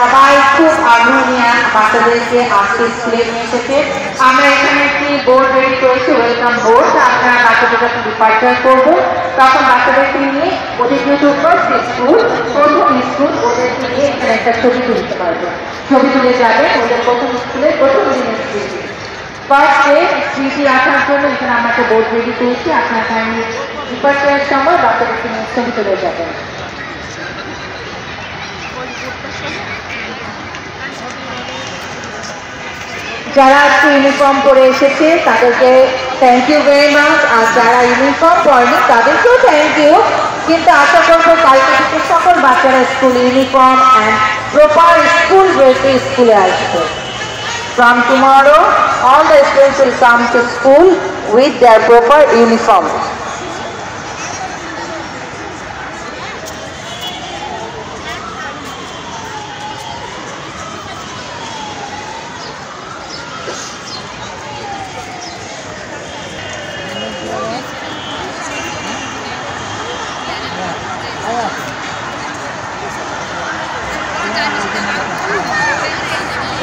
সবাই খুব আগ্রহ নিয়ে বাচ্চাদেরকে আজকে স্কুলে নিয়ে এসেছে। আমরা এখানে একটি বোর্ড রেডি করেছি, ওয়েলকাম বোর্ড। আপনারা বাচ্চাদের যখন ডিপার্চার করবো তখন বাচ্চাদেরকে নিয়ে ওদের যেহেতু ফার্স্ট স্কুল, প্রথম স্কুল, ওদেরকে নিয়ে এখানে একটা ছবি তুলতে পারবে। ছবি তুলে যাবে ওদের প্রথম স্কুলের প্রথম দিনের স্মৃতি। ফার্স্ট ডে স্মৃতি রাখার জন্য এখানে আমরা একটা বোর্ড রেডি করেছি। আপনারা টাইমে ডিপার্চারের সময় বাচ্চাদেরকে নিয়ে ছবি তুলে যাবেন। যারা আজকে ইউনিফর্ম পরে এসেছে তাদেরকে থ্যাংক ইউ ভেরি মাচ। আর যারা ইউনিফর্ম পরেনি তাদেরকেও থ্যাংক ইউ। কিন্তু আশা করবো কালকে থেকে সকল বাচ্চারা school uniform and proper school ড্রেসে স্কুলে আসবে। From tomorrow, all the students will come to school with their proper uniform.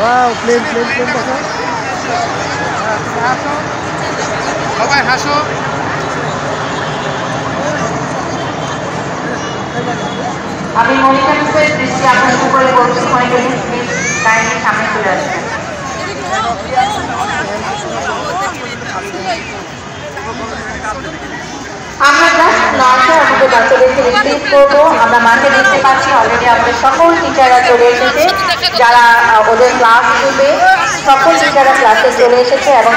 Wow, plane pasó. Bye haso. আমি মনিকা মিসের দৃষ্টি আপনার উপরে বলছি, মনিকা মিস প্লিজ কাইন্ডলি সামনে চলে আসবেন। আমরা জাস্ট নয়টা আমাদের বাচ্চাদেরকে রিসিভ করবো। আমরা মাঠে দেখতে পাচ্ছি অলরেডি আমাদের সকল টিচাররা চলে এসেছে, যারা ওদের ক্লাস নেবে সকল টিচাররা ক্লাসে চলে এসেছে। এবং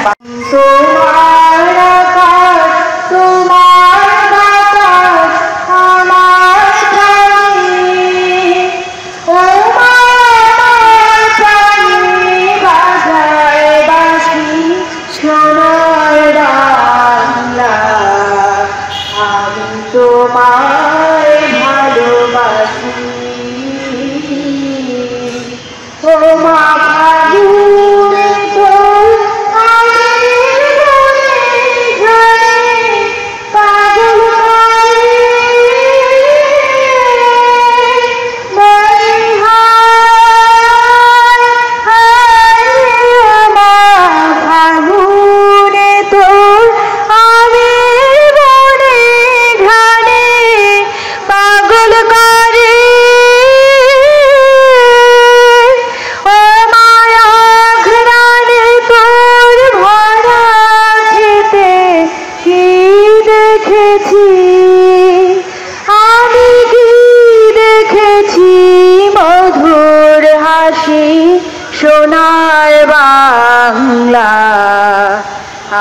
সোনার বাংলা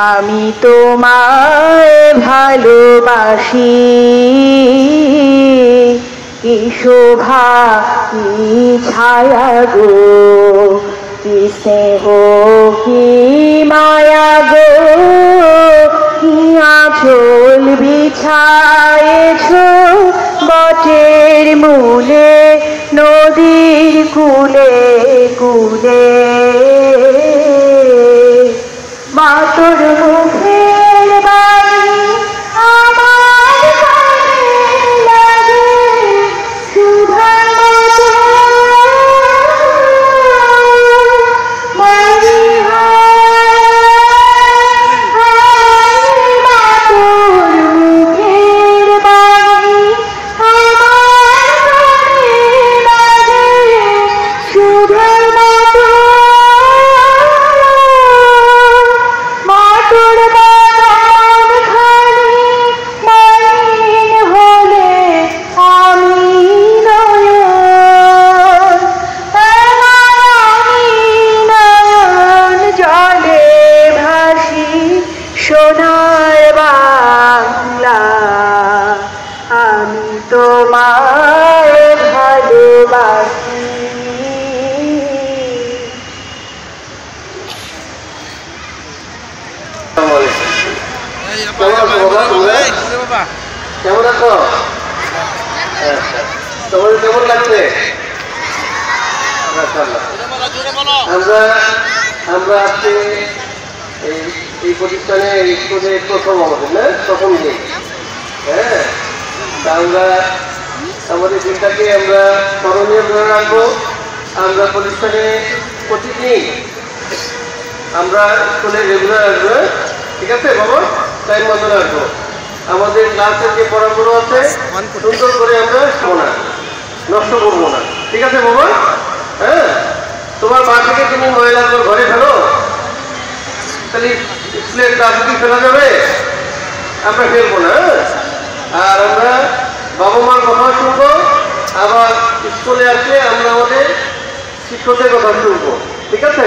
আমি তোমায় ভালোবাসি, কি শোভা কি ছায়া গো, কি স্নেহ কি মায়া গো, কি আঁচল বিছায়েছ বটের মূলে নদীর কূলে কূলে, মা তোর মুখের বাণী আমার কানে লাগে সুধার মতো মনে হয়, মা তোর মুখের বাণী আমার কানে লাগে সুধার মতো, মা তোর বাগান খানি মলিন হলে আমি নয়ন, আমি নয়ন জলে ভাসি সোনার বাংলা আমি তোমায় ভালোবাসি। কেমন আছো? তোমার কেমন লাগছে? আমরা আজকে এই প্রতিষ্ঠানে স্কুলে প্রথম আমাদের না প্রথম দিন, হ্যাঁ, তা আমরা আমাদের দিনটাকে আমরা স্মরণীয় করে রাখবো আমরা প্রতিষ্ঠানে প্রতিদিন আমরা স্কুলে রেগুলার আসবো, ঠিক আছে বাবা? টাইম মতো আসবো। আমাদের ক্লাসের যে পড়াগুলো আছে সুন্দর করে আমরা শোনা, নষ্ট করবো না, ঠিক আছে বাবা? হ্যাঁ, তোমার মা থেকে তুমি ময়লা ঘরে ফেলো, তাহলে স্কুলের ক্লাস কি ফেলা যাবে? আমরা ফেলবো না। আর আমরা বাবা মার কথা শুনবো, আবার স্কুলে আসলে আমরা আমাদের শিক্ষকদের কথা শুনবো, ঠিক আছে?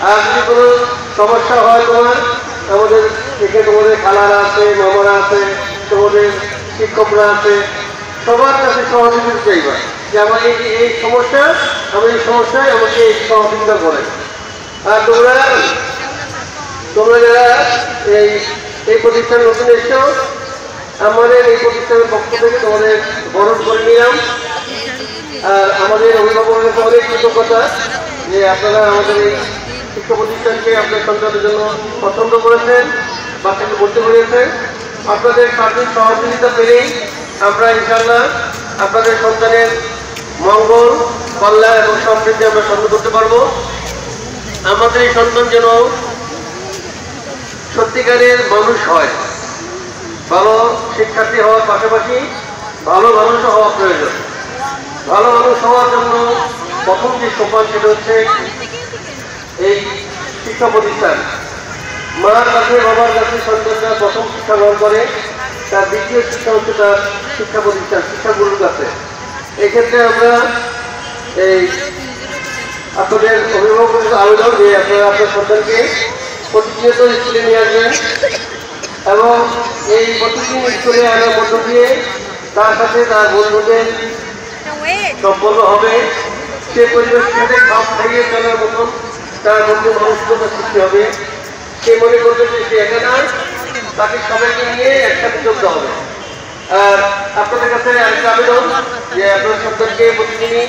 আর যদি কোনো সমস্যা হয় তোমার, আমাদের থেকে তোমাদের খালারা আছে, মামারা আছে, তোমাদের শিক্ষকরা আছে, সবার কাছে সহযোগিতা চাইবা যে আমার এই সমস্যা, আমার এই সমস্যায় আমাকে এই সহযোগিতা করে। আর তোমরা যারা এই প্রতিষ্ঠান নতুন এসছো, আমাদের এই প্রতিষ্ঠানের পক্ষ থেকে তোমাদের বরণ করে নিলাম। আর আমাদের অভিভাবকের কাছে অনেক কৃতজ্ঞতা যে আপনারা আমাদের এই শিক্ষা প্রতিষ্ঠানকে আপনার সন্তানের জন্য পছন্দ করেছেন, বাচ্চাকে ভর্তি করেছেন। আপনাদের সার্বিক সহযোগিতা পেলেই আমরা ইনশাআল্লাহ আপনাদের সন্তানের মঙ্গল, কল্যাণ এবং সমৃদ্ধি আমরা সাধন করতে পারবো। আমাদের এই সন্তান যেন সত্যিকারের মানুষ হয়, ভালো শিক্ষার্থী হওয়ার পাশাপাশি ভালো মানুষও হওয়া প্রয়োজন। ভালো মানুষ হওয়ার জন্য প্রথম যে সোপান সেটা হচ্ছে এই শিক্ষা প্রতিষ্ঠান। মার কাছে বাবার কাছে সন্তানরা প্রথম শিক্ষা গ্রহণ করে, তার দ্বিতীয় শিক্ষা হচ্ছে তার শিক্ষা প্রতিষ্ঠান, শিক্ষাগুরুর কাছে। এক্ষেত্রে আমরা এই আপনাদের অভিভাবকদের আবেদন যে আপনারা আপনার সন্তানকে প্রতিনিয়ত স্কুলে নিয়ে আসবেন এবং এই প্রতিদিন স্কুলে আনার মধ্য দিয়ে তার সাথে তার বন্ধুদের সম্পর্ক হবে, সে পরিবেশের সাথে খাপ খাইয়ে চলার মতন তার মধ্যে মানসিকতা সৃষ্টি হবে। সে মনে করবে যে সে একা না, তাকে সবাইকে নিয়ে একসাথে চলতে হবে। আর আপনাদের কাছে আরেকটা আবেদন যে আপনার সন্তানকে প্রতিদিনই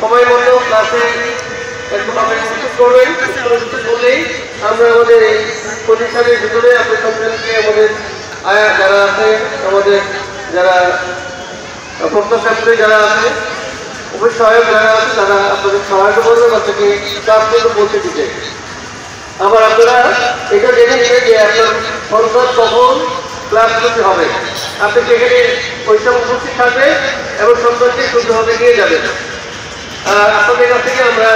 সময় মতো ক্লাসে একটুভাবে উপস্থিত করবেন। উপস্থিত করলেই আমরা আমাদের এই প্রতিষ্ঠানের ভিতরে আপনার সন্তানকে আমাদের আয়া যারা আছে, আমাদের যারা প্রত্যাশাত্রী যারা আছে, সহায়ক যারা আছে, তারা আপনাদের সহায়তা করবে বাচ্চাকে ক্লাস পর্যন্ত পৌঁছে দিতে। আবার আপনারা এটা জেনে নেবেন যে আপনার সন্তান কখন ক্লাস করতে হবে। আপনি সেখানে ওই সব উপস্থিত থাকবে এবং সন্তানকে শুদ্ধভাবে নিয়ে যাবেন। আর আপনাদের কাছ থেকে আমরা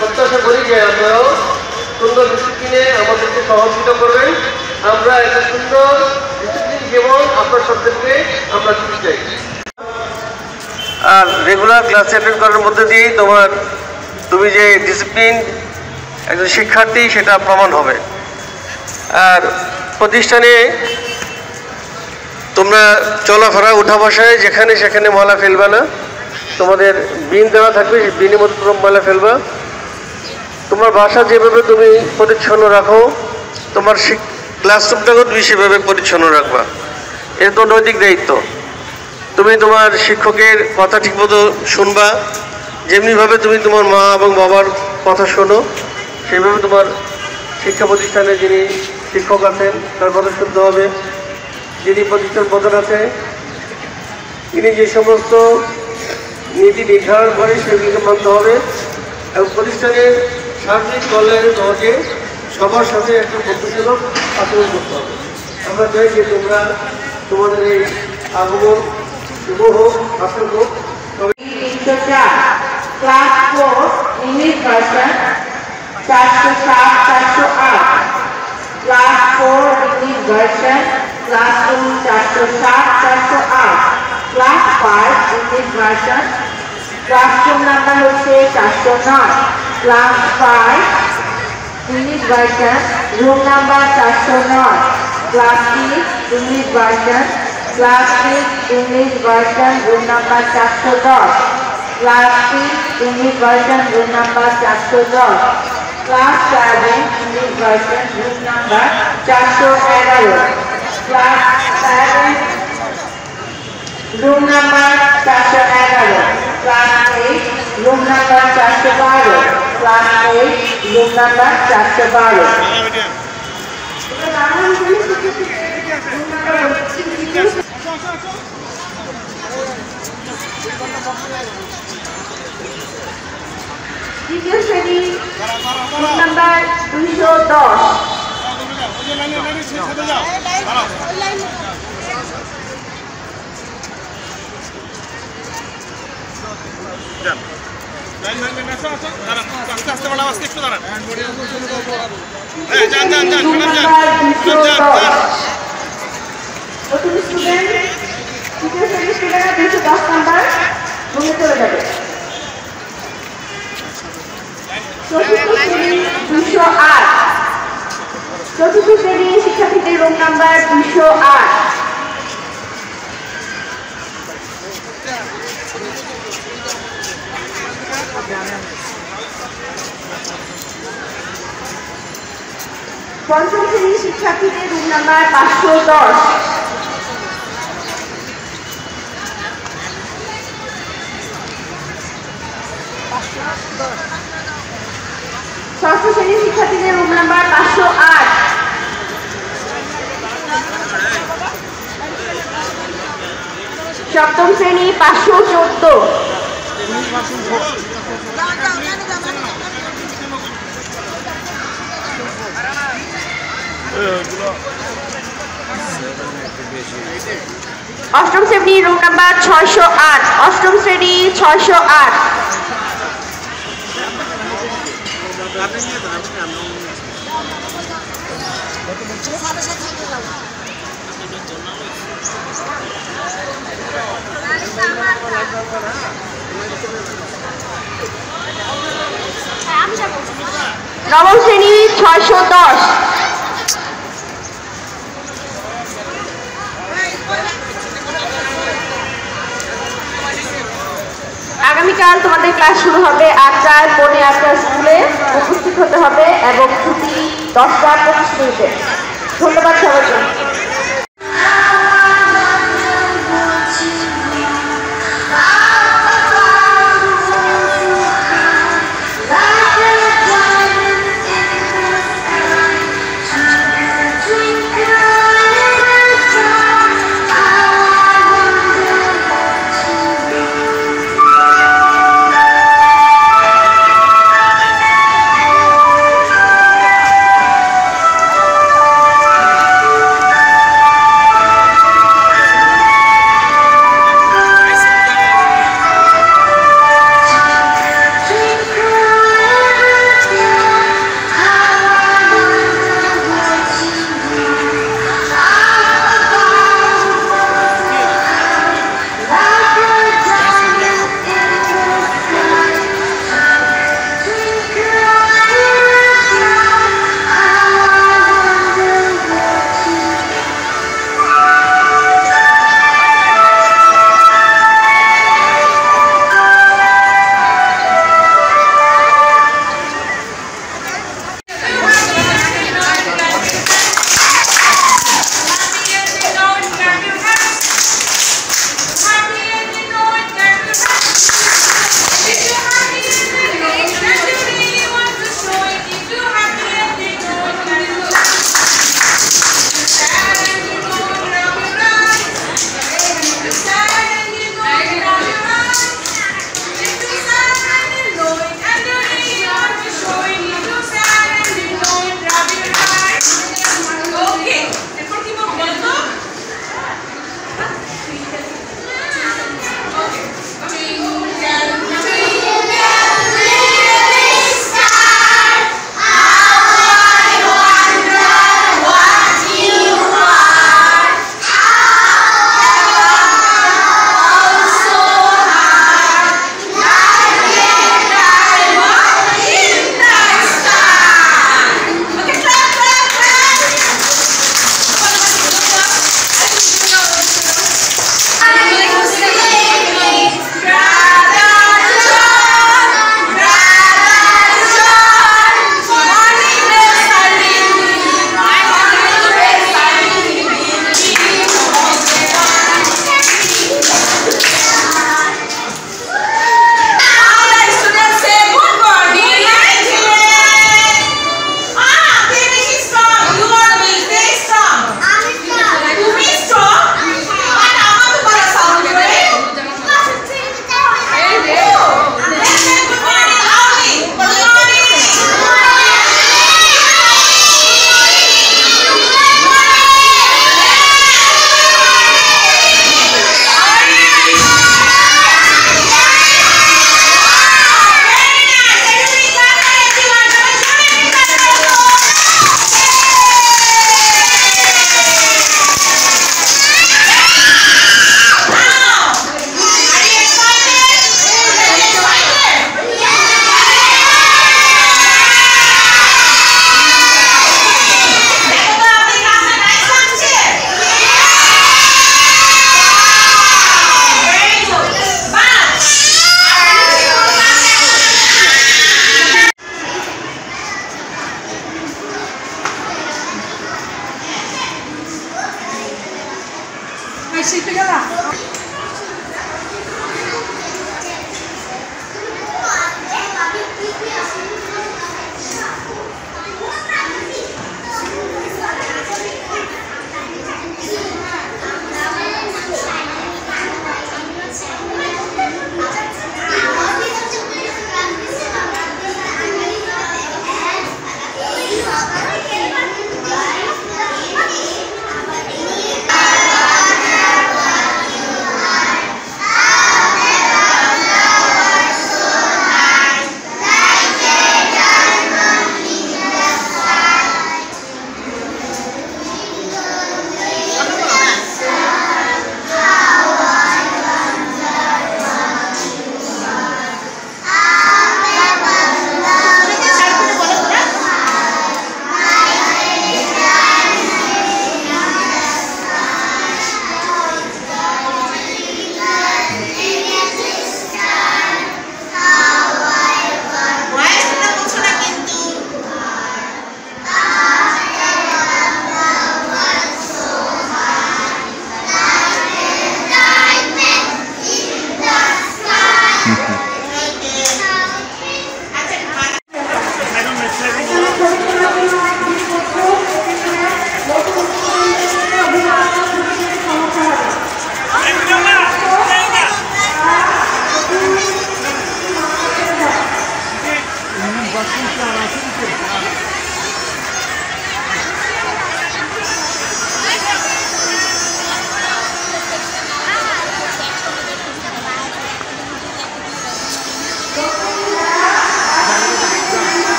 প্রত্যাশা করি যে আপনারাও সুন্দর ডিসিপ্লিনে আমাদেরকে সহযোগিতা করবেন। আমরা একটা সুন্দর ডিসিপ্লিন জীবন আপনার সন্তানকে আমরা দিতে চাই। আর রেগুলার ক্লাস অ্যাটেন্ড করার মধ্যে দিয়েই তুমি যে ডিসিপ্লিন একজন শিক্ষার্থী সেটা প্রমাণ হবে। আর প্রতিষ্ঠানে তোমরা চলাফেরা উঠা বসায় যেখানে সেখানে ময়লা ফেলবা না। তোমাদের বিন দেওয়া থাকবে, সেই বিনের মধ্যে তোমরা ময়লা ফেলবা। তোমার বাসা যেভাবে তুমি পরিচ্ছন্ন রাখো, তোমার ক্লাসরুমটাকেও তুমি সেভাবে পরিচ্ছন্ন রাখবা। এটা তো নৈতিক দায়িত্ব। তুমি তোমার শিক্ষকের কথা ঠিকমতো শুনবা, যেমনিভাবে তুমি তোমার মা এবং বাবার কথা শোনো, সেইভাবে তোমার শিক্ষা প্রতিষ্ঠানে যিনি শিক্ষক আছেন তার কথা শুনতে হবে। যিনি প্রতিষ্ঠান প্রধান আছে তিনি যে সমস্ত নীতি নির্ধারণ করে সেগুলিকে মানতে হবে এবং প্রতিষ্ঠানের সার্বিক কল্যাণে তোমাকে সবার সাথে একটা বন্ধুসুলভ আচরণ করতে হবে। আমরা চাই যে তোমরা তোমাদের এই আগমন শুভ হোক, সফল হোক। Class 4 English version 407-408, class 4 English version classroom 407-408, class 5 English version classroom number হচ্ছে 409, class 5 English version room number 409, class 6 English version class 6 English version room number 410, class 6 English version room number 410, class 7 English version room number 411, class 7 room number 411, class 8 room number 412, class 8 room number 412। দ্বিতীয় শ্রেণী room number 210। নতুন student তৃতীয় শ্রেণীর স্টুডেন্টরা 210 number রুমে চলে যাবে। চতুর্থ শ্রেণী 208। চতুর্থ শ্রেণী শিক্ষার্থীদের রুম নাম্বার 208। পঞ্চম শ্রেণীর শিক্ষার্থীদের রুম নাম্বার 510। ষষ্ঠ শ্রেণীর শিক্ষার্থীদের রুম নাম্বার 508। সপ্তম শ্রেণী 514। অষ্টম শ্রেণী রুম নাম্বার 608। অষ্টম শ্রেণী 608। নবম শ্রেণী 610। আগামীকাল তোমাদের ক্লাস শুরু হবে 8টায়, 8:15 স্কুলে উপস্থিত হতে হবে এবং ছুটি 10টা 25 মিনিটে। ধন্যবাদ সবাইকে।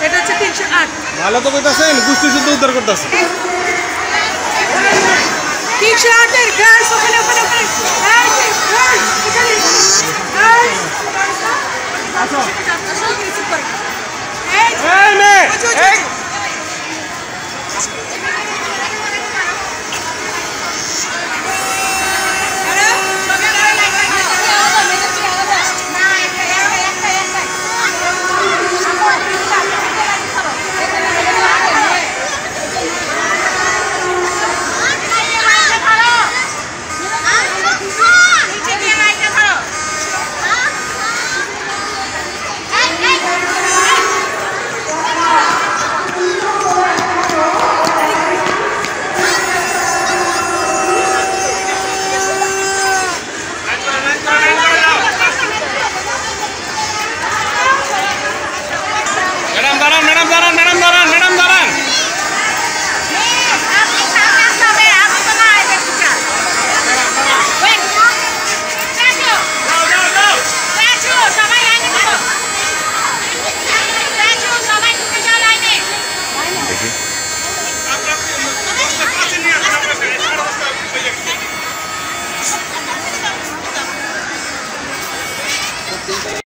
এটা হচ্ছে 308 ভালো তো কইতাছেন গুষ্টি শুদ্ধ উদ্ধার করতেছে 308 এর গার্লস ওখানে ওখানে ওখানে এই যে গার্লস এখানে গার্লস আসো আসো কিছু করে এই মে